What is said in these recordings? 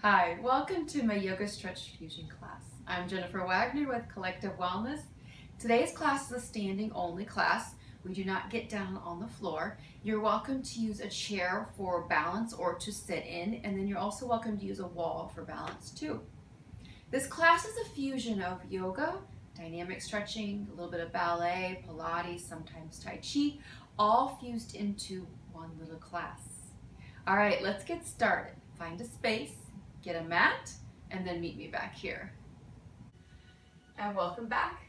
Hi, welcome to my Yoga Stretch Fusion class. I'm Jennifer Wagner with Collective Wellness. Today's class is a standing only class. We do not get down on the floor. You're welcome to use a chair for balance or to sit in, and then you're also welcome to use a wall for balance too. This class is a fusion of yoga, dynamic stretching, a little bit of ballet, Pilates, sometimes Tai Chi, all fused into one little class. All right, let's get started. Find a space, get a mat, and then meet me back here. And welcome back.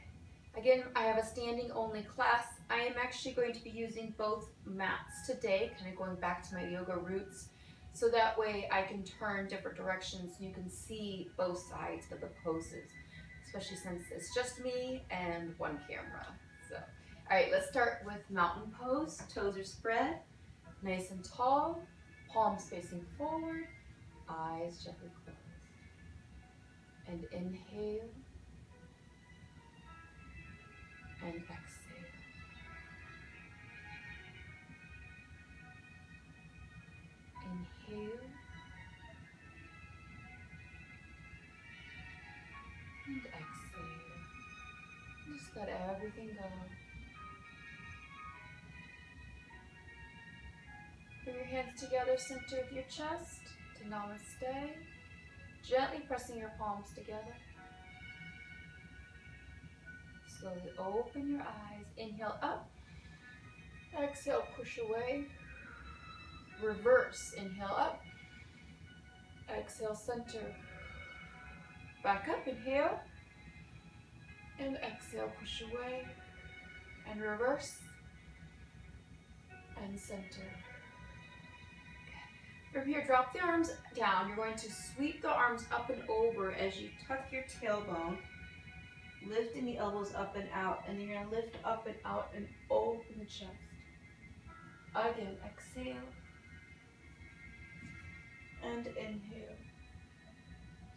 Again, I have a standing only class. I am actually going to be using both mats today, kind of going back to my yoga roots, so that way I can turn different directions and you can see both sides of the poses, especially since it's just me and one camera. So, all right, let's start with mountain pose. Toes are spread, nice and tall, palms facing forward, eyes gently closed. And inhale and exhale. Inhale and exhale. Just let everything go. Bring your hands together, center of your chest to namaste. Gently pressing your palms together. Slowly open your eyes. Inhale up. Exhale, push away. Reverse. Inhale up. Exhale, center. Back up. Inhale. And exhale, push away. And reverse. And center. From here, drop the arms down. You're going to sweep the arms up and over as you tuck your tailbone, lifting the elbows up and out, and then you're going to lift up and out and open the chest. Again, exhale and inhale.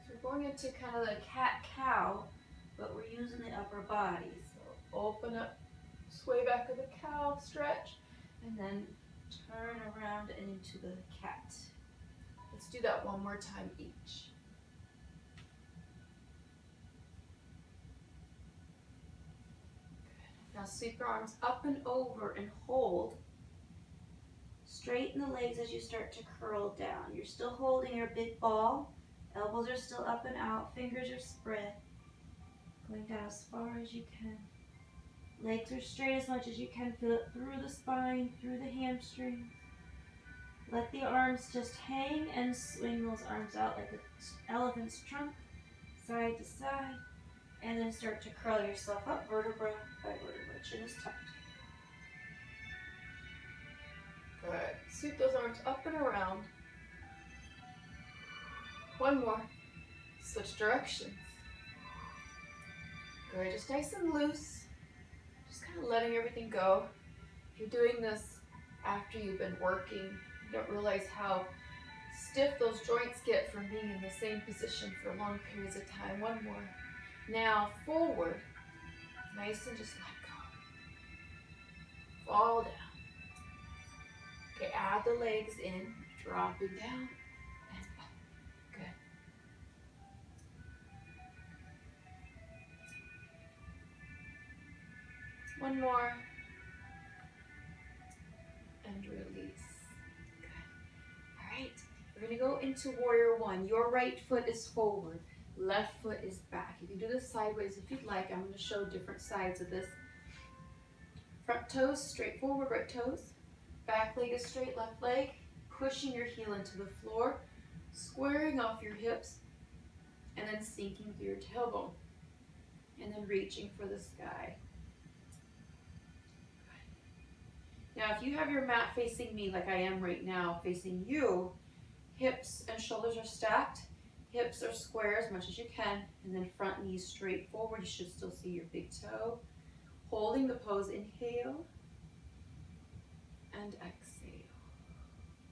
So we're going into kind of the cat-cow, but we're using the upper body. So open up, sway back of the cow, stretch, and then turn around and into the cat. Let's do that one more time each. Good. Now sweep your arms up and over and hold. Straighten the legs as you start to curl down. You're still holding your big ball. Elbows are still up and out. Fingers are spread. Going down as far as you can. Legs are straight as much as you can. Feel it through the spine, through the hamstrings. Let the arms just hang and swing those arms out like an elephant's trunk, side to side, and then start to curl yourself up vertebra by vertebra. Chin is tucked. Good. Sweep those arms up and around. One more. Switch directions. Good. Just nice and loose. Just kind of letting everything go. If you're doing this after you've been working, you don't realize how stiff those joints get from being in the same position for long periods of time. One more. Now forward. Nice and just let go. Fall down. Okay, add the legs in, dropping down and up. Good. One more. And release. Good. All right, we're gonna go into warrior one. Your right foot is forward, left foot is back. You can do this sideways if you'd like. I'm gonna show different sides of this. Front toes straight forward, right toes. Back leg is straight, left leg. Pushing your heel into the floor, squaring off your hips, and then sinking through your tailbone. And then reaching for the sky. Now, if you have your mat facing me like I am right now, facing you, hips and shoulders are stacked. Hips are square as much as you can, and then front knees straight forward. You should still see your big toe. Holding the pose, inhale and exhale.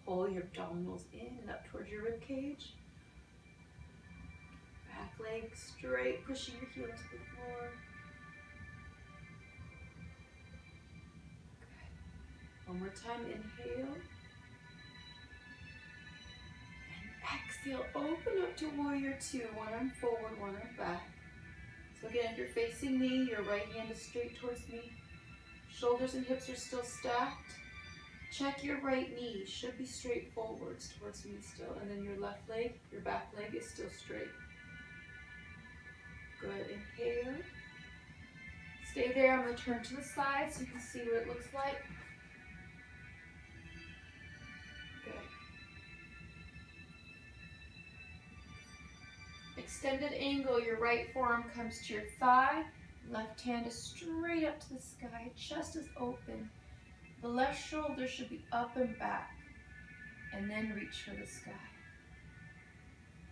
Pull your abdominals in and up towards your rib cage. Back leg straight, pushing your heel to the floor. Good. One more time, inhale Exhale, open up to warrior two. One arm forward, one arm back. So again, if you're facing me, your right hand is straight towards me. Shoulders and hips are still stacked. Check your right knee, should be straight forwards towards me still. And then your left leg, your back leg is still straight. Good, inhale. Stay there, I'm gonna turn to the side so you can see what it looks like. Good. Extended angle, your right forearm comes to your thigh. Left hand is straight up to the sky, chest is open. The left shoulder should be up and back, and then reach for the sky.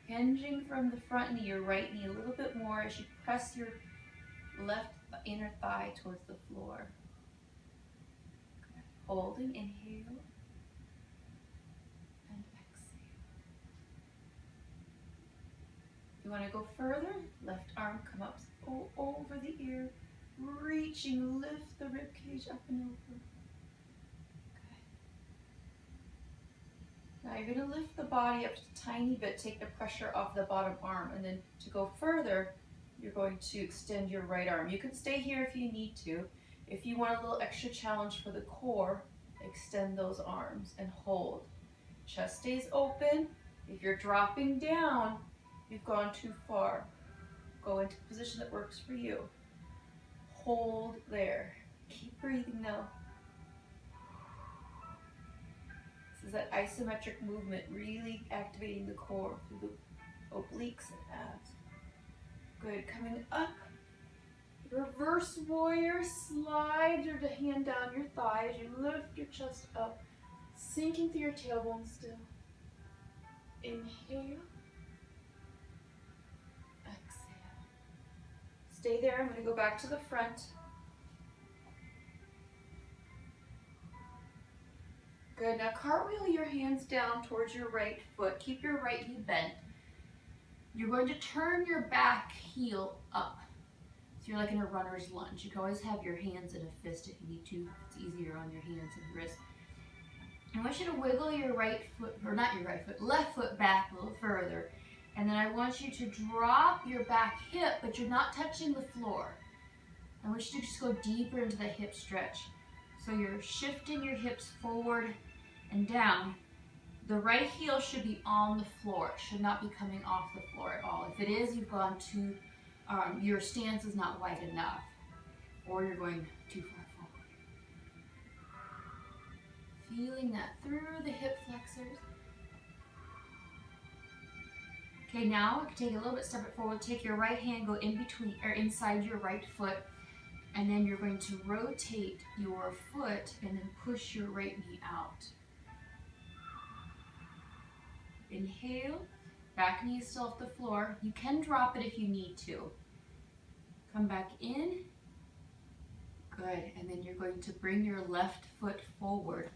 Hinging from the front knee, your right knee a little bit more as you press your left inner thigh towards the floor. Good. Holding, inhale, and exhale. You want to go further? Left arm come up over the ear, reaching, lift the rib cage up and over. Now you're going to lift the body up just a tiny bit, take the pressure off the bottom arm, and then to go further, you're going to extend your right arm. You can stay here if you need to. If you want a little extra challenge for the core, extend those arms and hold. Chest stays open. If you're dropping down, you've gone too far. Go into a position that works for you. Hold there. Keep breathing now. This is that isometric movement, really activating the core through the obliques and abs. Good, coming up. Reverse warrior, slide your hand down your thighs, you lift your chest up, sinking through your tailbone still. Inhale. Exhale. Stay there, I'm going to go back to the front. Good, now cartwheel your hands down towards your right foot. Keep your right knee bent. You're going to turn your back heel up. So you're like in a runner's lunge. You can always have your hands in a fist if you need to. It's easier on your hands and wrists. I want you to wiggle your right foot, or not your right foot, left foot back a little further. And then I want you to drop your back hip, but you're not touching the floor. I want you to just go deeper into the hip stretch. So you're shifting your hips forward and down. The right heel should be on the floor. It should not be coming off the floor at all. If it is, you've gone too, your stance is not wide enough, or you're going too far forward. Feeling that through the hip flexors. Okay, now we can take a little bit, step it forward. Take your right hand, go in between or inside your right foot, and then you're going to rotate your foot and then push your right knee out. Inhale, back knee is still off the floor. You can drop it if you need to. Come back in. Good, and then you're going to bring your left foot forward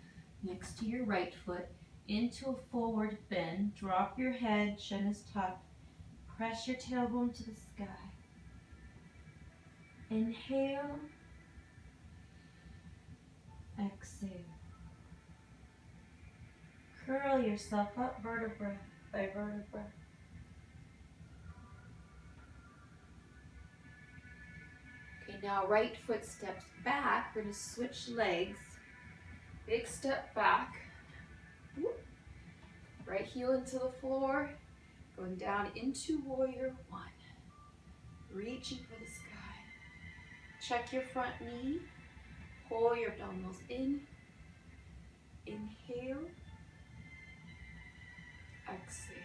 next to your right foot into a forward bend. Drop your head, chin is tucked. Press your tailbone to the sky. Inhale. Exhale. Curl yourself up vertebra by vertebra. Okay, now right foot steps back. We're going to switch legs. Big step back. Right heel into the floor. Going down into warrior one. Reaching for the sky. Check your front knee. Pull your abdominals in. Inhale. Exhale.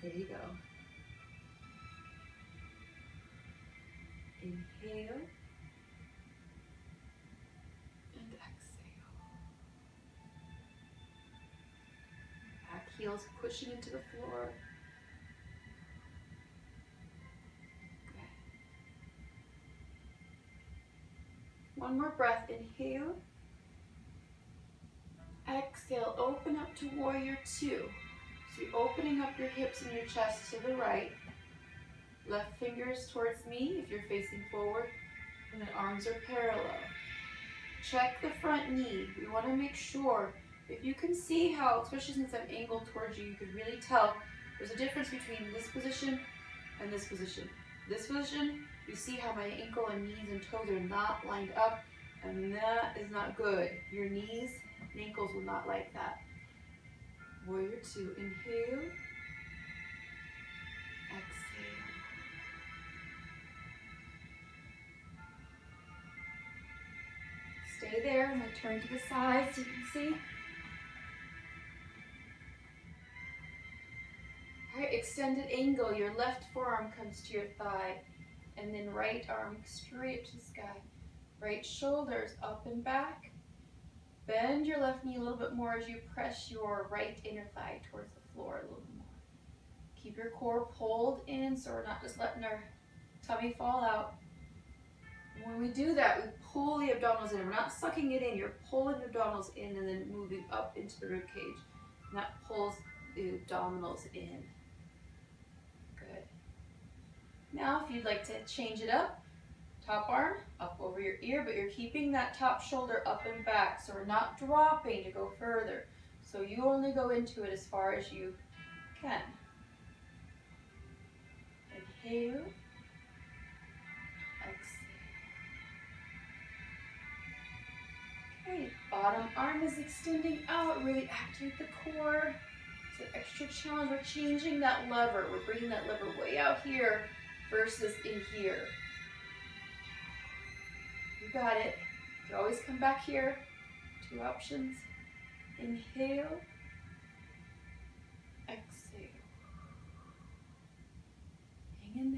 There you go. Inhale. And exhale. Back heels pushing into the floor. Good. One more breath. Inhale. Exhale, open up to warrior two. So you're opening up your hips and your chest to the right. Left fingers towards me if you're facing forward, and then arms are parallel. Check the front knee. We want to make sure If you can see how, especially since I'm angled towards you, you can really tell there's a difference between this position and this position. This position, you see how my ankle and knees and toes are not lined up, and that is not good. Your knees and ankles will not like that. Warrior two, inhale, exhale. Stay there. I'm going to turn to the side so you can see. All right, extended angle. Your left forearm comes to your thigh, and then right arm straight to the sky. Right shoulders up and back. Bend your left knee a little bit more as you press your right inner thigh towards the floor a little more. Keep your core pulled in so we're not just letting our tummy fall out. And when we do that, we pull the abdominals in. We're not sucking it in. You're pulling the abdominals in and then moving up into the rib cage. And that pulls the abdominals in. Good. Now, if you'd like to change it up, top arm up over your ear, but you're keeping that top shoulder up and back, so we're not dropping to go further. So you only go into it as far as you can. Inhale, exhale. Okay, bottom arm is extending out, really activate the core. It's an extra challenge. We're changing that lever. We're bringing that lever way out here versus in here. You got it. You always come back here. Two options. Inhale, exhale. Hang in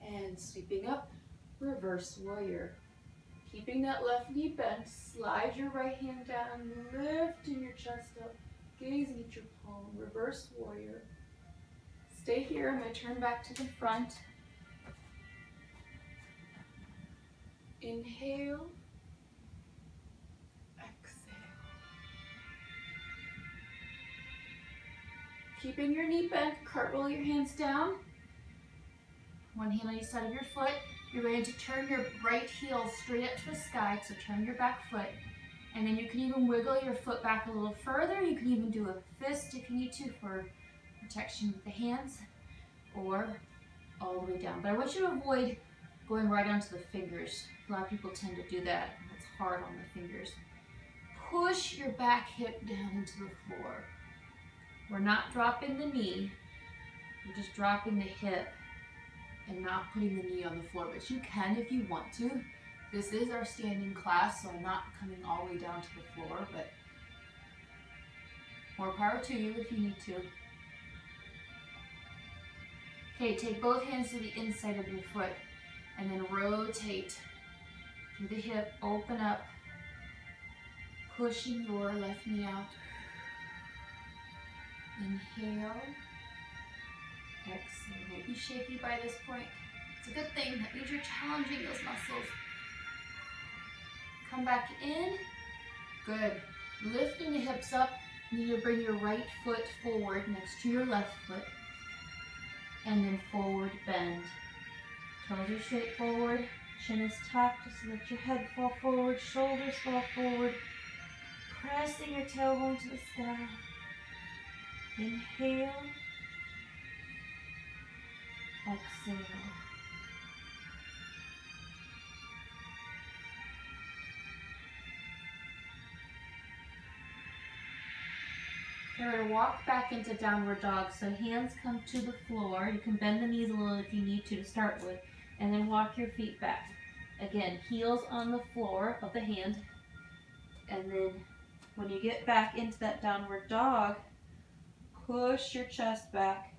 there. And sweeping up, reverse warrior. Keeping that left knee bent, slide your right hand down, lifting your chest up, gazing at your palm, reverse warrior. Stay here. I'm going to turn back to the front. Inhale, exhale. Keeping your knee bent, cartwheel your hands down. One hand on each side of your foot. You're ready to turn your right heel straight up to the sky, so turn your back foot. And then you can even wiggle your foot back a little further. You can even do a fist if you need to for protection with the hands, or all the way down. But I want you to avoid going right onto the fingers. A lot of people tend to do that, and it's hard on the fingers. Push your back hip down into the floor. We're not dropping the knee, we're just dropping the hip and not putting the knee on the floor, but you can if you want to. This is our standing class, so I'm not coming all the way down to the floor, but more power to you if you need to. Okay, take both hands to the inside of your foot and then rotate through the hip, open up, pushing your left knee out. Inhale, exhale. Might be shaky by this point. It's a good thing. That means you're challenging those muscles. Come back in. Good. Lifting the hips up. You need to bring your right foot forward next to your left foot. And then forward bend. Toes are straight forward. Chin is tucked. Just let your head fall forward. Shoulders fall forward. Pressing your tailbone to the sky. Inhale. Exhale. We're going to walk back into downward dog. So hands come to the floor. You can bend the knees a little if you need to start with. And then walk your feet back. Again, heels on the floor of the hand. And then when you get back into that downward dog, push your chest back.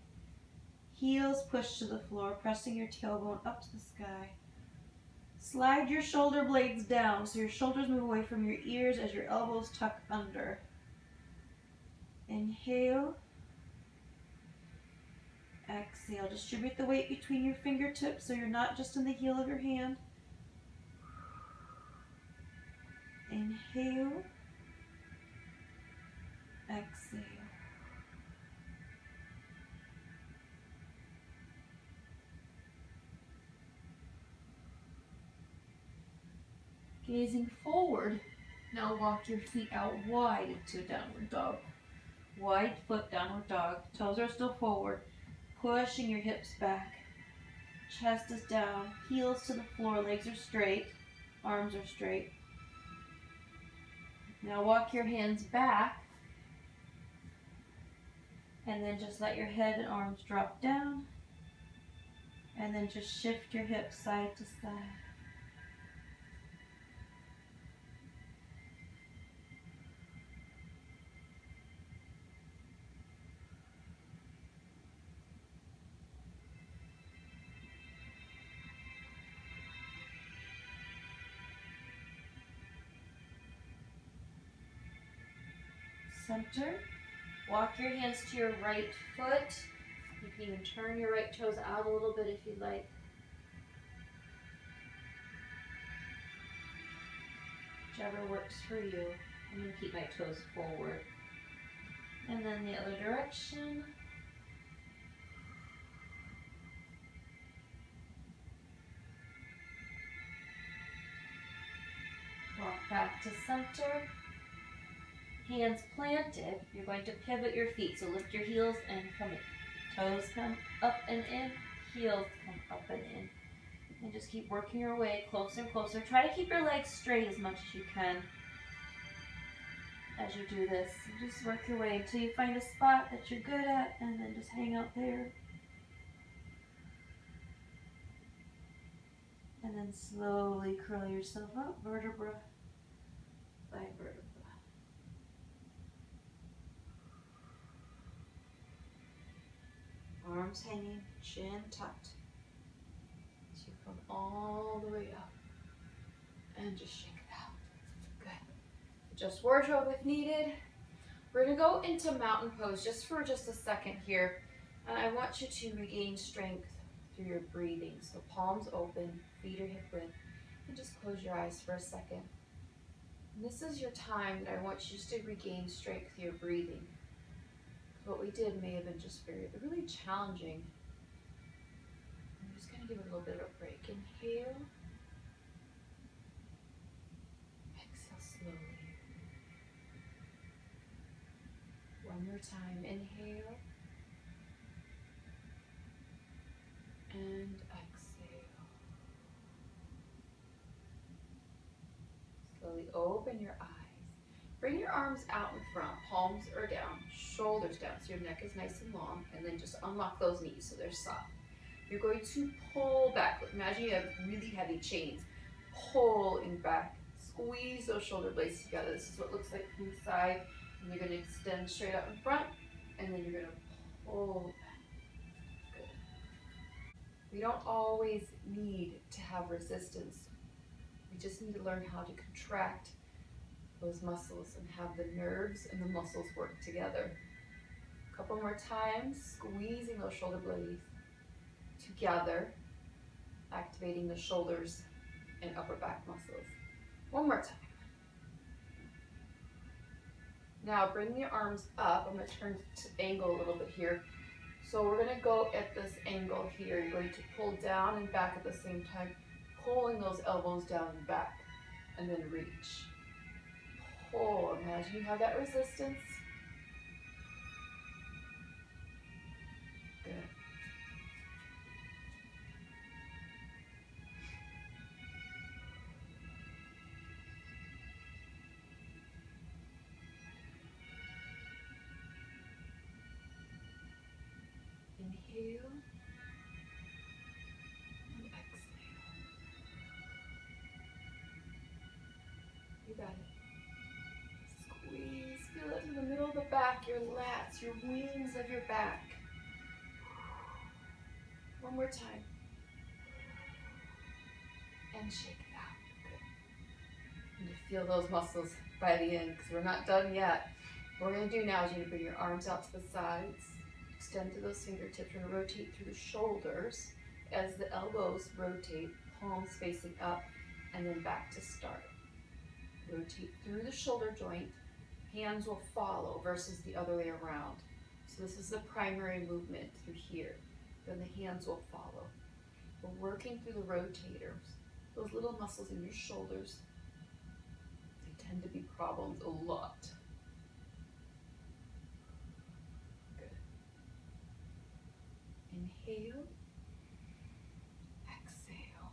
Heels push to the floor, pressing your tailbone up to the sky. Slide your shoulder blades down so your shoulders move away from your ears as your elbows tuck under. Inhale. Exhale. Distribute the weight between your fingertips so you're not just in the heel of your hand. Inhale. Exhale. Gazing forward. Now walk your feet out wide into downward dog. Wide foot downward dog. Toes are still forward. Pushing your hips back. Chest is down. Heels to the floor. Legs are straight. Arms are straight. Now walk your hands back. And then just let your head and arms drop down. And then just shift your hips side to side. Center. Walk your hands to your right foot. You can even turn your right toes out a little bit if you'd like. Whichever works for you. I'm going to keep my toes forward. And then the other direction. Walk back to center. Hands planted. You're going to pivot your feet. So lift your heels and come in. Toes come up and in. Heels come up and in. And just keep working your way closer and closer. Try to keep your legs straight as much as you can as you do this. Just work your way until you find a spot that you're good at, and then just hang out there. And then slowly curl yourself up, vertebra by vertebra. Arms hanging, chin tucked. So you come all the way up. And just shake it out. Good. Adjust wardrobe if needed. We're going to go into mountain pose just for a second here. And I want you to regain strength through your breathing. So palms open, feet are hip width. And just close your eyes for a second. And this is your time that I want you just to regain strength through your breathing. What we did may have been just really challenging. I'm just going to give it a little bit of a break. Inhale. Exhale slowly. One more time. Inhale. And exhale. Slowly open your eyes. Bring your arms out in front, palms are down, shoulders down, so your neck is nice and long, and then just unlock those knees so they're soft. You're going to pull back. Imagine you have really heavy chains. Pulling back, squeeze those shoulder blades together. This is what it looks like from the side. And you're going to extend straight out in front, and then you're going to pull back. Good. We don't always need to have resistance. We just need to learn how to contract those muscles and have the nerves and the muscles work together. A couple more times, squeezing those shoulder blades together, activating the shoulders and upper back muscles. One more time. Now bring the arms up. I'm going to turn to angle a little bit here. So we're going to go at this angle here. You're going to pull down and back at the same time, pulling those elbows down and back, and then reach. Pull. Imagine you have that resistance. Good. Inhale and exhale. You got it. Squeeze, feel it in the middle of the back, your lats, your wings of your back. One more time. And shake it out. Good. And to feel those muscles by the end, because we're not done yet. What we're going to do now is you're going to bring your arms out to the sides. Extend to those fingertips. You're going to rotate through the shoulders as the elbows rotate, palms facing up, and then back to start. Rotate through the shoulder joint. Hands will follow versus the other way around. So this is the primary movement through here. Then the hands will follow. We're working through the rotators, those little muscles in your shoulders tend to be problems a lot. Good. Inhale. Exhale.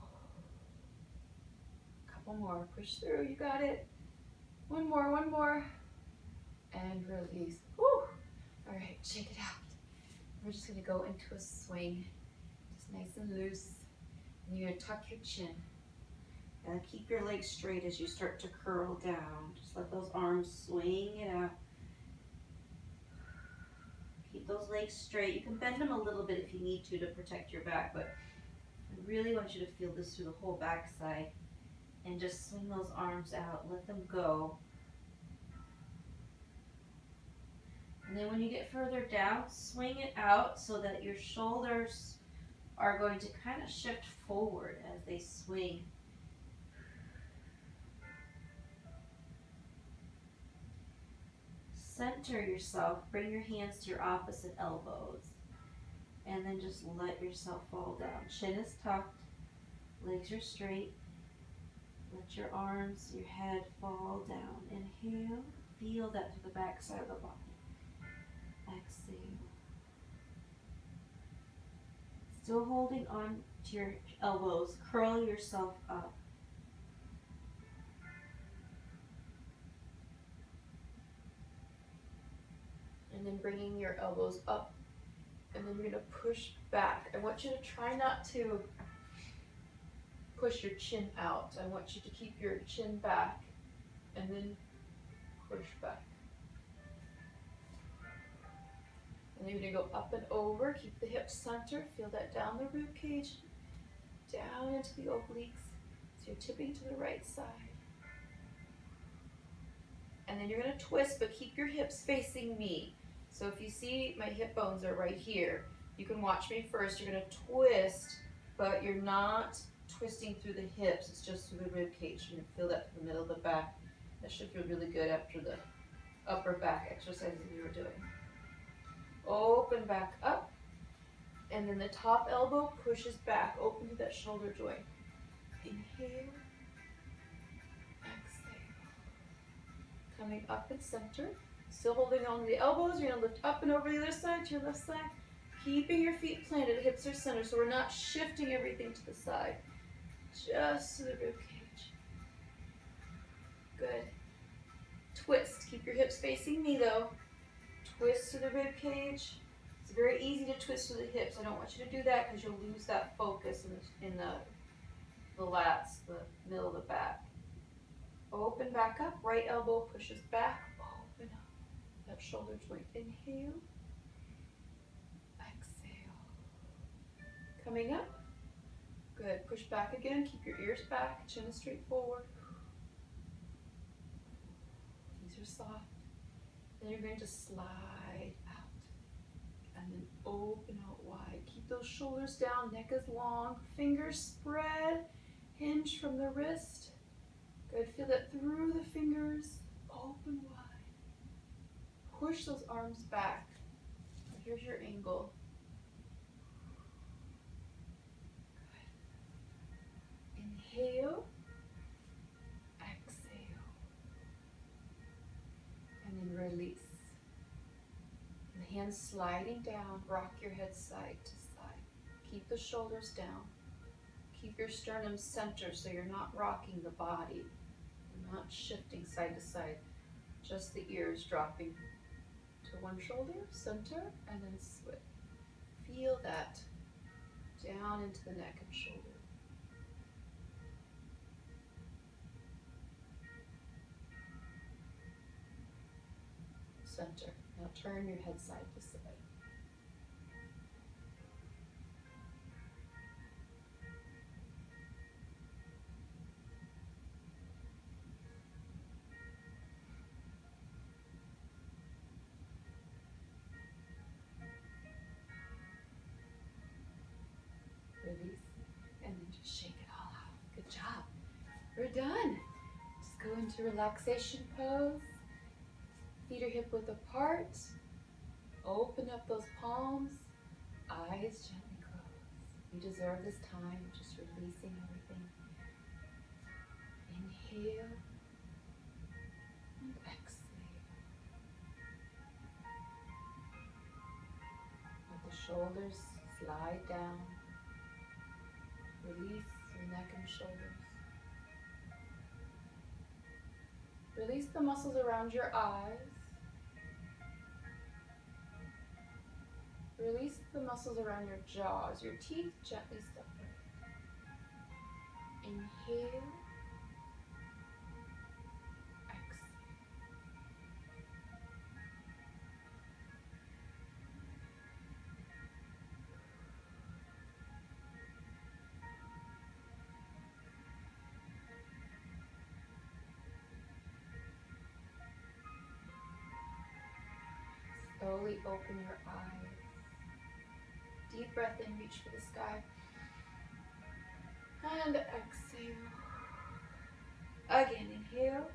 Couple more. Push through. You got it. One more, one more. And release. Woo! All right, shake it out. We're just gonna go into a swing. Just nice and loose. And you're gonna tuck your chin. And keep your legs straight as you start to curl down. Just let those arms swing it out. Keep those legs straight. You can bend them a little bit if you need to protect your back, but I really want you to feel this through the whole back side. And just swing those arms out. Let them go. And then when you get further down, swing it out so that your shoulders are going to kind of shift forward as they swing. Center yourself, bring your hands to your opposite elbows, and then just let yourself fall down. Chin is tucked, legs are straight. Let your arms, your head fall down. Inhale, feel that to the back side of the body. Exhale. Still holding on to your elbows, curl yourself up. And then bringing your elbows up, and then you're going to push back. I want you to try not to push your chin out. I want you to keep your chin back and then push back. And then you're going to go up and over, keep the hips centered, feel that down the rib cage, down into the obliques. So you're tipping to the right side. And then you're going to twist, but keep your hips facing me. So if you see my hip bones are right here, you can watch me first. You're going to twist, but you're not twisting through the hips. It's just through the rib cage. You're going to feel that through the middle of the back. That should feel really good after the upper back exercises we were doing. Open back up. And then the top elbow pushes back. Open to that shoulder joint. Inhale. Exhale. Coming up and center. Still holding on to the elbows. You're going to lift up and over the other side to your left side. Keeping your feet planted, hips are centered, so we're not shifting everything to the side. Just to the rib cage. Good. Twist. Keep your hips facing me though. Twist to the rib cage. It's very easy to twist to the hips. I don't want you to do that because you'll lose that focus in the lats, the middle of the back. Open back up. Right elbow pushes back. Open up. That shoulder joint. Inhale. Exhale. Coming up. Good. Push back again. Keep your ears back. Chin is straight forward. These are soft. Then you're going to slide out. And then open out wide. Keep those shoulders down. Neck is long. Fingers spread. Hinge from the wrist. Good. Feel that through the fingers. Open wide. Push those arms back. Here's your angle. Good. Inhale. Exhale. And then release. The hands sliding down. Rock your head side to side. Keep the shoulders down. Keep your sternum centered so you're not rocking the body. You're not shifting side to side. Just the ears dropping to one shoulder, center, and then switch. Feel that down into the neck and shoulder. Center. Now turn your head side to side. Release, and then just shake it all out. Good job. We're done. Just go into relaxation pose. Feet are hip width apart. Open up those palms. Eyes gently closed. You deserve this time, just releasing everything. Inhale. shoulders slide down. Release your neck and shoulders. Release the muscles around your eyes. Release the muscles around your jaws. Your teeth gently separate. Inhale. Exhale. Slowly open your eyes. Deep breath in, reach for the sky. And exhale. Again, inhale.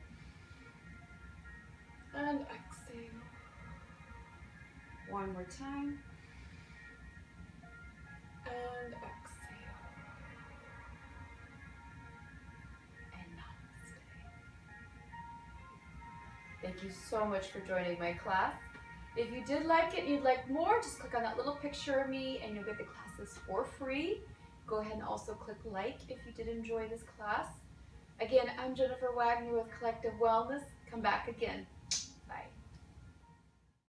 And exhale. One more time. And exhale. And namaste. Thank you so much for joining my class. If you did like it and you'd like more, just click on that little picture of me and you'll get the classes for free. Go ahead and also click like if you did enjoy this class. Again, I'm Jennifer Wagner with Collective Wellness. Come back again.